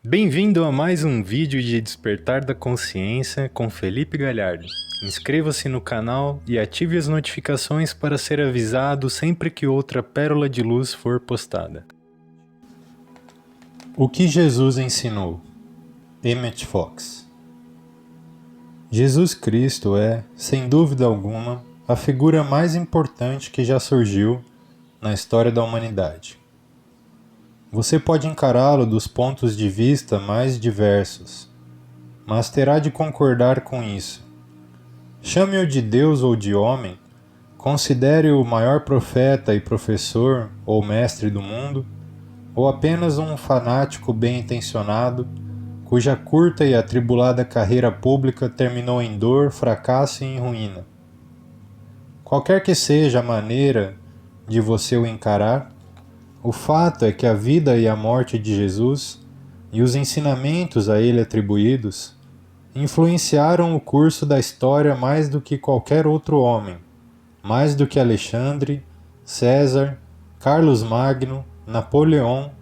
Bem-vindo a mais um vídeo de Despertar da Consciência com Felipe Galhardo. Inscreva-se no canal e ative as notificações para ser avisado sempre que outra pérola de luz for postada. O que Jesus ensinou? Emmett Fox. Jesus Cristo é, sem dúvida alguma, a figura mais importante que já surgiu na história da humanidade. Você pode encará-lo dos pontos de vista mais diversos, mas terá de concordar com isso. Chame-o de Deus ou de homem, considere-o o maior profeta e professor ou mestre do mundo, ou apenas um fanático bem-intencionado, cuja curta e atribulada carreira pública terminou em dor, fracasso e em ruína. Qualquer que seja a maneira de você o encarar, o fato é que a vida e a morte de Jesus e os ensinamentos a ele atribuídos influenciaram o curso da história mais do que qualquer outro homem, mais do que Alexandre, César, Carlos Magno, Napoleão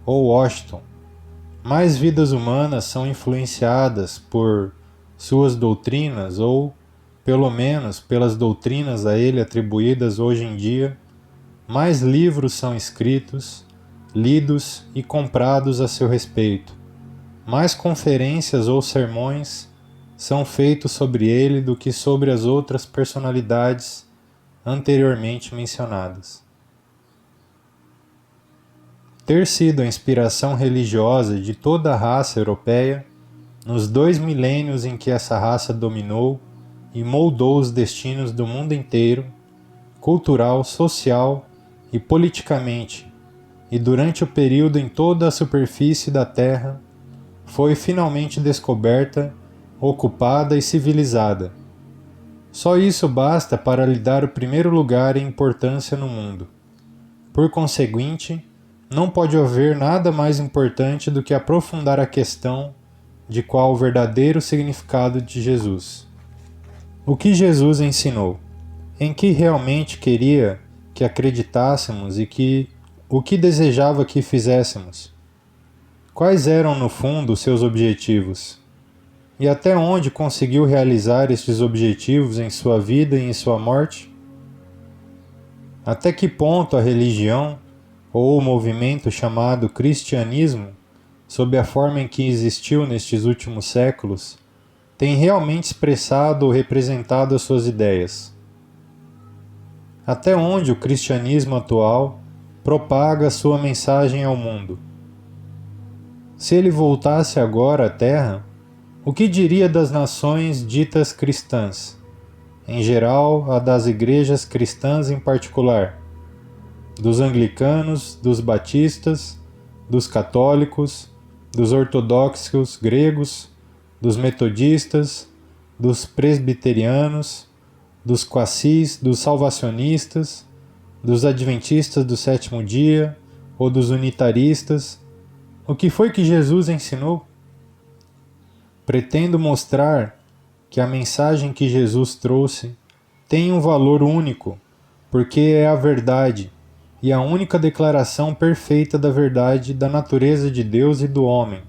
ou Washington. Mais vidas humanas são influenciadas por suas doutrinas ou, pelo menos, pelas doutrinas a ele atribuídas hoje em dia. Mais livros são escritos, lidos e comprados a seu respeito. Mais conferências ou sermões são feitos sobre ele do que sobre as outras personalidades anteriormente mencionadas. Ter sido a inspiração religiosa de toda a raça europeia, nos 2 milênios em que essa raça dominou e moldou os destinos do mundo inteiro, cultural, social e politicamente, e durante o período em toda a superfície da Terra, foi finalmente descoberta, ocupada e civilizada. Só isso basta para lhe dar o primeiro lugar em importância no mundo. Por conseguinte, não pode haver nada mais importante do que aprofundar a questão de qual o verdadeiro significado de Jesus. O que Jesus ensinou? Em que realmente queria que acreditássemos e o que desejava que fizéssemos? Quais eram, no fundo, seus objetivos? E até onde conseguiu realizar estes objetivos em sua vida e em sua morte? Até que ponto a religião, ou o movimento chamado cristianismo, sob a forma em que existiu nestes últimos séculos, tem realmente expressado ou representado as suas ideias? Até onde o cristianismo atual propaga sua mensagem ao mundo? Se ele voltasse agora à Terra, o que diria das nações ditas cristãs, em geral a das igrejas cristãs em particular, dos anglicanos, dos batistas, dos católicos, dos ortodoxos gregos, dos metodistas, dos presbiterianos, dos quacis, dos salvacionistas, dos adventistas do sétimo dia ou dos unitaristas? O que foi que Jesus ensinou? Pretendo mostrar que a mensagem que Jesus trouxe tem um valor único, porque é a verdade e a única declaração perfeita da verdade da natureza de Deus e do homem,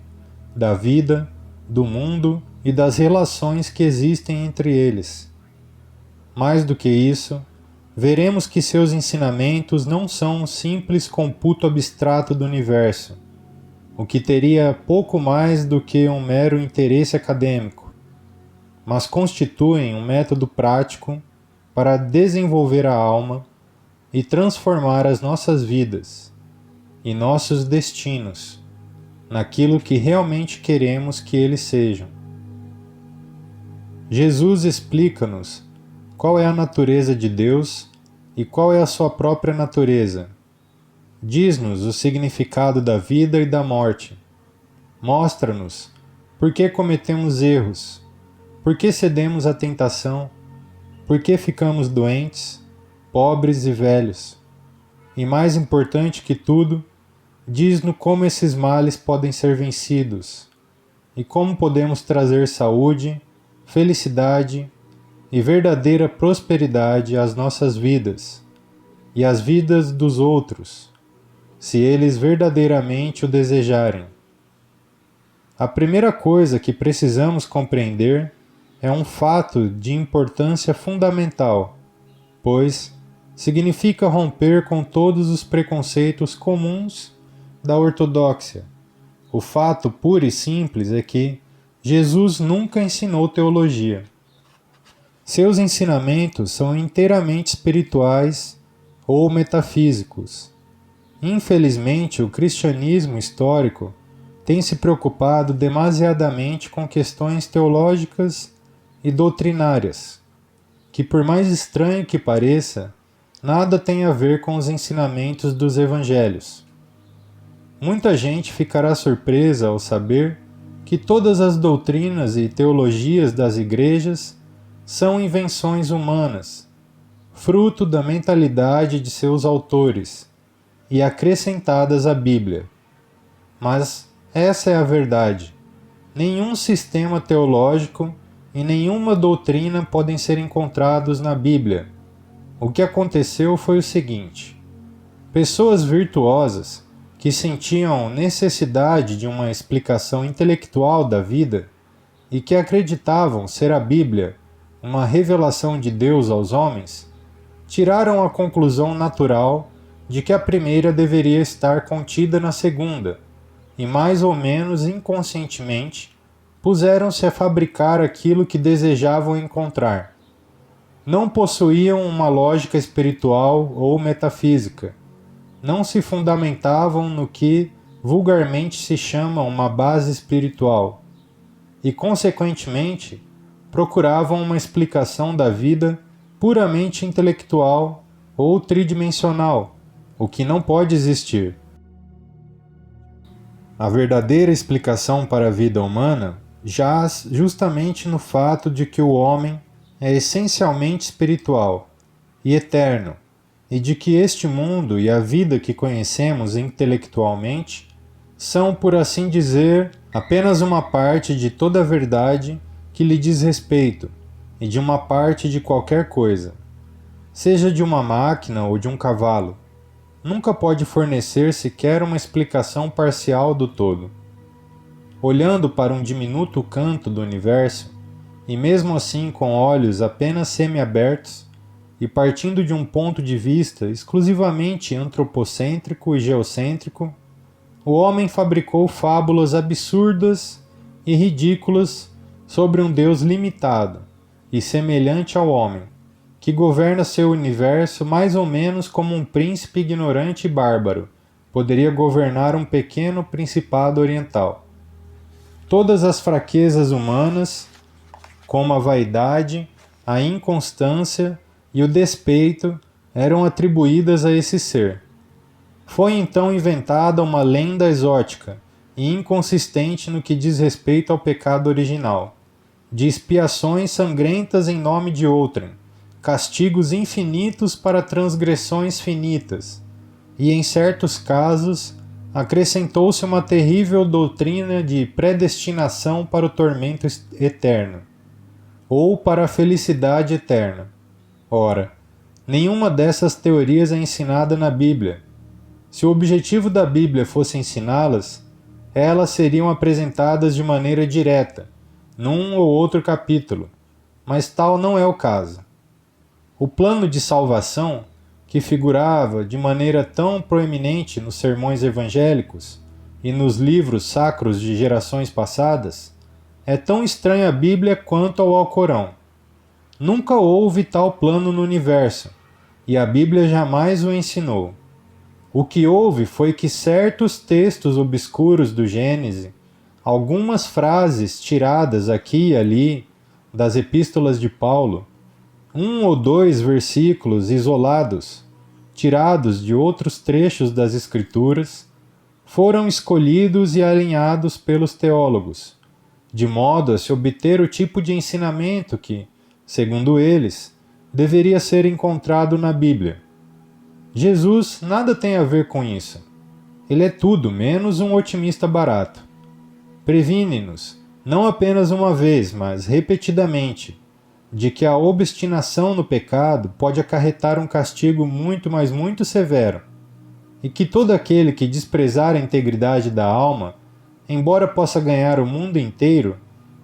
da vida, do mundo e das relações que existem entre eles. Mais do que isso, veremos que seus ensinamentos não são um simples computo abstrato do universo, o que teria pouco mais do que um mero interesse acadêmico, mas constituem um método prático para desenvolver a alma e transformar as nossas vidas e nossos destinos naquilo que realmente queremos que eles sejam. Jesus explica-nos qual é a natureza de Deus e qual é a sua própria natureza. Diz-nos o significado da vida e da morte. Mostra-nos por que cometemos erros, por que cedemos à tentação, por que ficamos doentes, pobres e velhos. E mais importante que tudo, diz-nos como esses males podem ser vencidos e como podemos trazer saúde, felicidade e verdadeira prosperidade às nossas vidas e às vidas dos outros, se eles verdadeiramente o desejarem. A primeira coisa que precisamos compreender é um fato de importância fundamental, pois significa romper com todos os preconceitos comuns da ortodoxia. O fato puro e simples é que Jesus nunca ensinou teologia. Seus ensinamentos são inteiramente espirituais ou metafísicos. Infelizmente, o cristianismo histórico tem se preocupado demasiadamente com questões teológicas e doutrinárias, que, por mais estranho que pareça, nada tem a ver com os ensinamentos dos evangelhos. Muita gente ficará surpresa ao saber que todas as doutrinas e teologias das igrejas são invenções humanas, fruto da mentalidade de seus autores e acrescentadas à Bíblia. Mas essa é a verdade. Nenhum sistema teológico e nenhuma doutrina podem ser encontrados na Bíblia. O que aconteceu foi o seguinte: pessoas virtuosas que sentiam necessidade de uma explicação intelectual da vida e que acreditavam ser a Bíblia uma revelação de Deus aos homens, tiraram a conclusão natural de que a primeira deveria estar contida na segunda, e mais ou menos inconscientemente puseram-se a fabricar aquilo que desejavam encontrar. Não possuíam uma lógica espiritual ou metafísica. Não se fundamentavam no que vulgarmente se chama uma base espiritual e, consequentemente, procuravam uma explicação da vida puramente intelectual ou tridimensional, o que não pode existir. A verdadeira explicação para a vida humana jaz justamente no fato de que o homem é essencialmente espiritual e eterno, e de que este mundo e a vida que conhecemos intelectualmente são, por assim dizer, apenas uma parte de toda a verdade que lhe diz respeito, e de uma parte de qualquer coisa, seja de uma máquina ou de um cavalo. Nunca pode fornecer sequer uma explicação parcial do todo. Olhando para um diminuto canto do universo, e mesmo assim com olhos apenas semi-abertos, e partindo de um ponto de vista exclusivamente antropocêntrico e geocêntrico, o homem fabricou fábulas absurdas e ridículas sobre um Deus limitado e semelhante ao homem, que governa seu universo mais ou menos como um príncipe ignorante e bárbaro poderia governar um pequeno principado oriental. Todas as fraquezas humanas, como a vaidade, a inconstância e o despeito, eram atribuídas a esse ser. Foi então inventada uma lenda exótica e inconsistente no que diz respeito ao pecado original, de expiações sangrentas em nome de outrem, castigos infinitos para transgressões finitas, e em certos casos acrescentou-se uma terrível doutrina de predestinação para o tormento eterno, ou para a felicidade eterna. Ora, nenhuma dessas teorias é ensinada na Bíblia. Se o objetivo da Bíblia fosse ensiná-las, elas seriam apresentadas de maneira direta, num ou outro capítulo, mas tal não é o caso. O plano de salvação, que figurava de maneira tão proeminente nos sermões evangélicos e nos livros sacros de gerações passadas, é tão estranho à Bíblia quanto ao Alcorão. Nunca houve tal plano no universo, e a Bíblia jamais o ensinou. O que houve foi que certos textos obscuros do Gênesis, algumas frases tiradas aqui e ali das epístolas de Paulo, um ou dois versículos isolados, tirados de outros trechos das Escrituras, foram escolhidos e alinhados pelos teólogos, de modo a se obter o tipo de ensinamento que, segundo eles, deveria ser encontrado na Bíblia. Jesus nada tem a ver com isso. Ele é tudo menos um otimista barato. Previne-nos, não apenas uma vez, mas repetidamente, de que a obstinação no pecado pode acarretar um castigo muito, mas muito severo, e que todo aquele que desprezar a integridade da alma embora possa ganhar o mundo inteiro,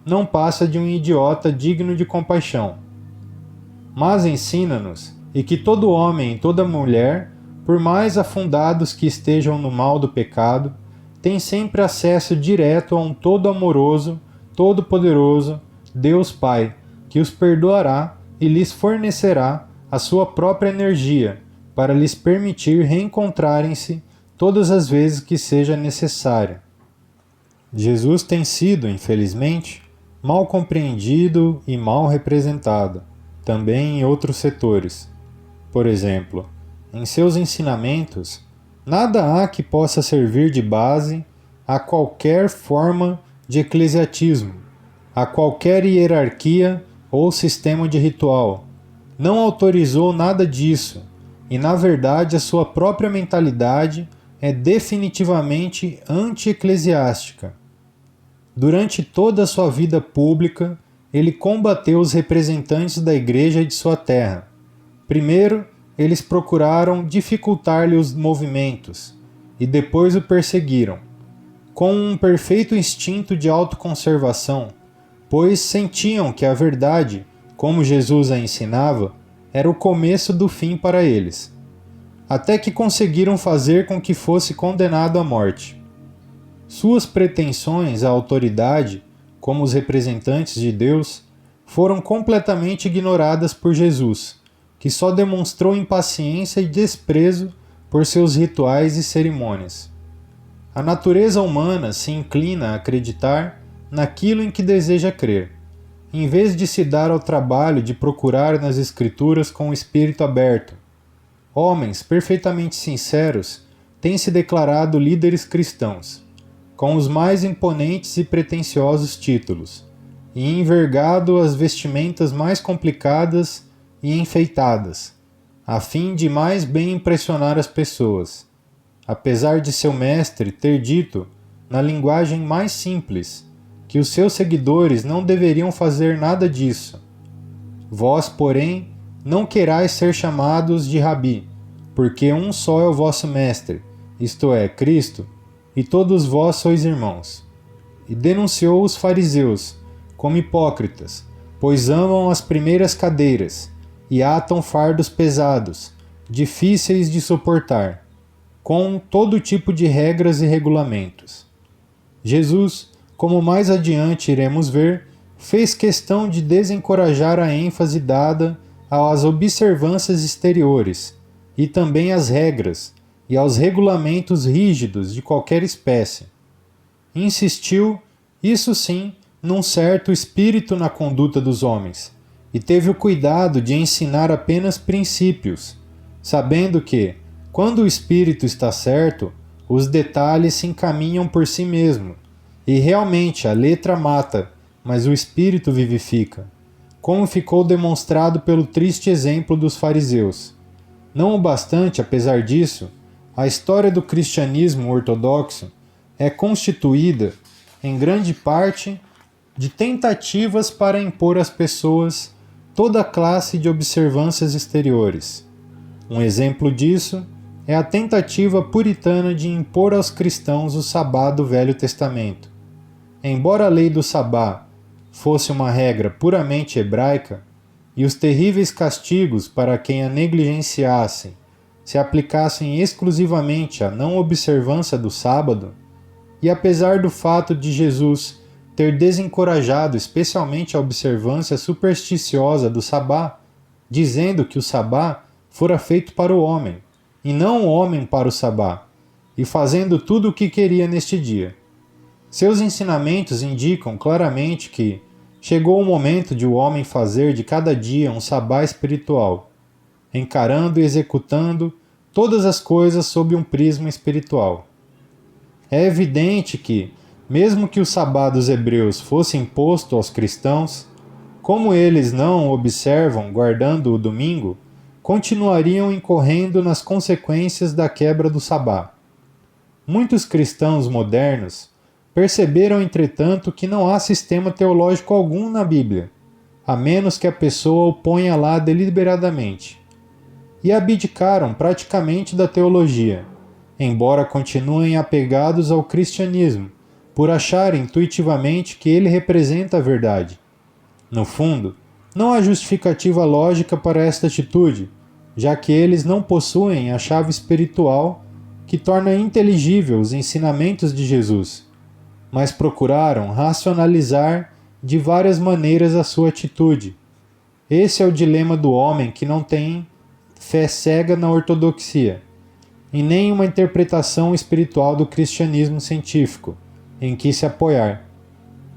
não passa de um idiota digno de compaixão. Mas ensina-nos, e que todo homem e toda mulher, por mais afundados que estejam no mal do pecado, tem sempre acesso direto a um todo-amoroso, todo-poderoso Deus Pai, que os perdoará e lhes fornecerá a sua própria energia para lhes permitir reencontrarem-se todas as vezes que seja necessário. Jesus tem sido, infelizmente, mal compreendido e mal representado, também em outros setores. Por exemplo, em seus ensinamentos, nada há que possa servir de base a qualquer forma de eclesiatismo, a qualquer hierarquia ou sistema de ritual. Não autorizou nada disso, e na verdade a sua própria mentalidade é definitivamente anti-eclesiástica. Durante toda a sua vida pública, ele combateu os representantes da igreja de sua terra. Primeiro, eles procuraram dificultar-lhe os movimentos, e depois o perseguiram, com um perfeito instinto de autoconservação, pois sentiam que a verdade, como Jesus a ensinava, era o começo do fim para eles, até que conseguiram fazer com que fosse condenado à morte. Suas pretensões à autoridade, como os representantes de Deus, foram completamente ignoradas por Jesus, que só demonstrou impaciência e desprezo por seus rituais e cerimônias. A natureza humana se inclina a acreditar naquilo em que deseja crer, em vez de se dar ao trabalho de procurar nas Escrituras com o espírito aberto. Homens perfeitamente sinceros têm se declarado líderes cristãos, com os mais imponentes e pretensiosos títulos, e envergado as vestimentas mais complicadas e enfeitadas, a fim de mais bem impressionar as pessoas, apesar de seu mestre ter dito, na linguagem mais simples, que os seus seguidores não deveriam fazer nada disso. Vós, porém, não querais ser chamados de Rabi, porque um só é o vosso mestre, isto é, Cristo, e todos vós sois irmãos. E denunciou os fariseus como hipócritas, pois amam as primeiras cadeiras, e atam fardos pesados, difíceis de suportar, com todo tipo de regras e regulamentos. Jesus, como mais adiante iremos ver, fez questão de desencorajar a ênfase dada às observâncias exteriores, e também às regras e aos regulamentos rígidos de qualquer espécie. Insistiu, isso sim, num certo espírito na conduta dos homens, e teve o cuidado de ensinar apenas princípios, sabendo que, quando o espírito está certo, os detalhes se encaminham por si mesmo, e realmente a letra mata, mas o espírito vivifica, como ficou demonstrado pelo triste exemplo dos fariseus. Não o bastante, apesar disso, a história do cristianismo ortodoxo é constituída, em grande parte, de tentativas para impor às pessoas toda classe de observâncias exteriores. Um exemplo disso é a tentativa puritana de impor aos cristãos o sabá do Velho Testamento. Embora a lei do sabá fosse uma regra puramente hebraica, e os terríveis castigos para quem a negligenciasse se aplicassem exclusivamente à não observância do sábado, e apesar do fato de Jesus ter desencorajado especialmente a observância supersticiosa do sabá, dizendo que o sabá fora feito para o homem, e não o homem para o sabá, e fazendo tudo o que queria neste dia. Seus ensinamentos indicam claramente que chegou o momento de o homem fazer de cada dia um sabá espiritual, encarando e executando todas as coisas sob um prisma espiritual. É evidente que, mesmo que o sabá dos hebreus fosse imposto aos cristãos, como eles não o observam guardando o domingo, continuariam incorrendo nas consequências da quebra do sabá. Muitos cristãos modernos perceberam, entretanto, que não há sistema teológico algum na Bíblia, a menos que a pessoa o ponha lá deliberadamente, e abdicaram praticamente da teologia, embora continuem apegados ao cristianismo, por achar intuitivamente que ele representa a verdade. No fundo, não há justificativa lógica para esta atitude, já que eles não possuem a chave espiritual que torna inteligível os ensinamentos de Jesus, mas procuraram racionalizar de várias maneiras a sua atitude. Esse é o dilema do homem que não tem fé cega na ortodoxia, e nem uma interpretação espiritual do cristianismo científico, em que se apoiar.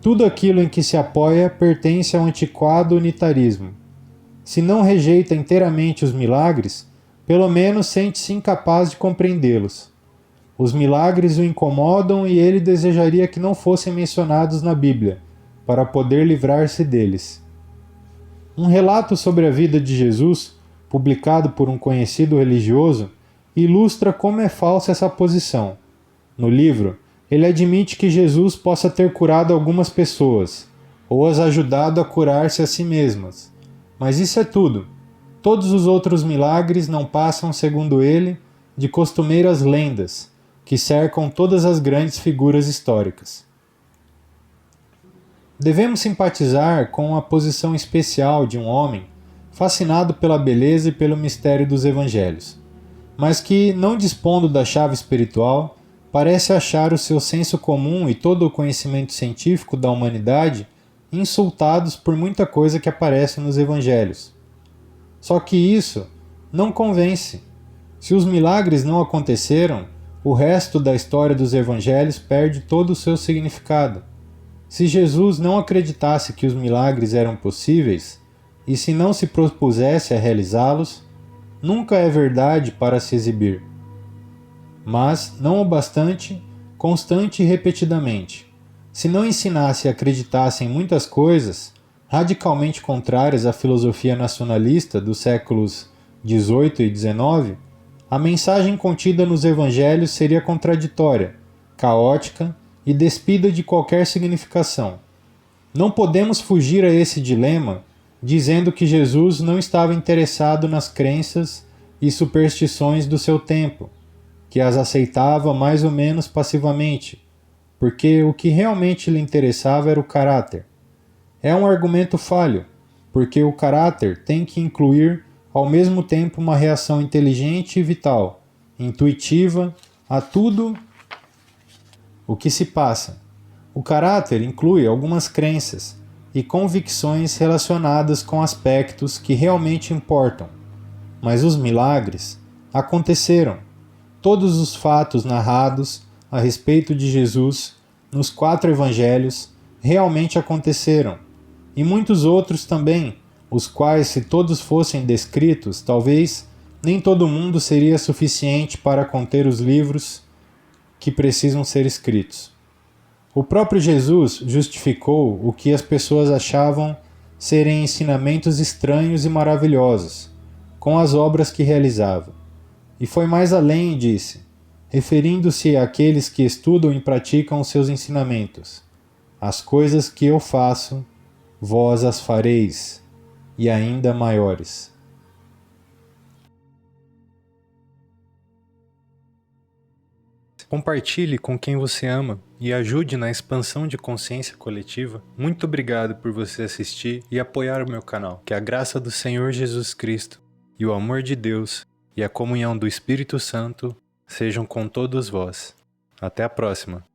Tudo aquilo em que se apoia pertence ao antiquado unitarismo. Se não rejeita inteiramente os milagres, pelo menos sente-se incapaz de compreendê-los. Os milagres o incomodam e ele desejaria que não fossem mencionados na Bíblia, para poder livrar-se deles. Um relato sobre a vida de Jesus, publicado por um conhecido religioso, ilustra como é falsa essa posição. No livro, ele admite que Jesus possa ter curado algumas pessoas, ou as ajudado a curar-se a si mesmas. Mas isso é tudo. Todos os outros milagres não passam, segundo ele, de costumeiras lendas, que cercam todas as grandes figuras históricas. Devemos simpatizar com a posição especial de um homem fascinado pela beleza e pelo mistério dos evangelhos, mas que, não dispondo da chave espiritual, parece achar o seu senso comum e todo o conhecimento científico da humanidade insultados por muita coisa que aparece nos evangelhos. Só que isso não convence. Se os milagres não aconteceram, o resto da história dos evangelhos perde todo o seu significado. Se Jesus não acreditasse que os milagres eram possíveis, e se não se propusesse a realizá-los, nunca é verdade para se exibir. Mas, não o bastante, constante e repetidamente. Se não ensinasse e acreditasse em muitas coisas, radicalmente contrárias à filosofia nacionalista dos séculos XVIII e XIX, a mensagem contida nos evangelhos seria contraditória, caótica e despida de qualquer significação. Não podemos fugir a esse dilema dizendo que Jesus não estava interessado nas crenças e superstições do seu tempo, que as aceitava mais ou menos passivamente, porque o que realmente lhe interessava era o caráter. É um argumento falho, porque o caráter tem que incluir ao mesmo tempo uma reação inteligente e vital, intuitiva, a tudo o que se passa. O caráter inclui algumas crenças e convicções relacionadas com aspectos que realmente importam. Mas os milagres aconteceram. Todos os fatos narrados a respeito de Jesus nos 4 evangelhos realmente aconteceram, e muitos outros também, os quais, se todos fossem descritos, talvez nem todo mundo seria suficiente para conter os livros que precisam ser escritos. O próprio Jesus justificou o que as pessoas achavam serem ensinamentos estranhos e maravilhosos, com as obras que realizava. E foi mais além e disse, referindo-se àqueles que estudam e praticam os seus ensinamentos: as coisas que eu faço, vós as fareis, e ainda maiores. Compartilhe com quem você ama e ajude na expansão de consciência coletiva. Muito obrigado por você assistir e apoiar o meu canal. Que a graça do Senhor Jesus Cristo e o amor de Deus e a comunhão do Espírito Santo sejam com todos vós. Até a próxima!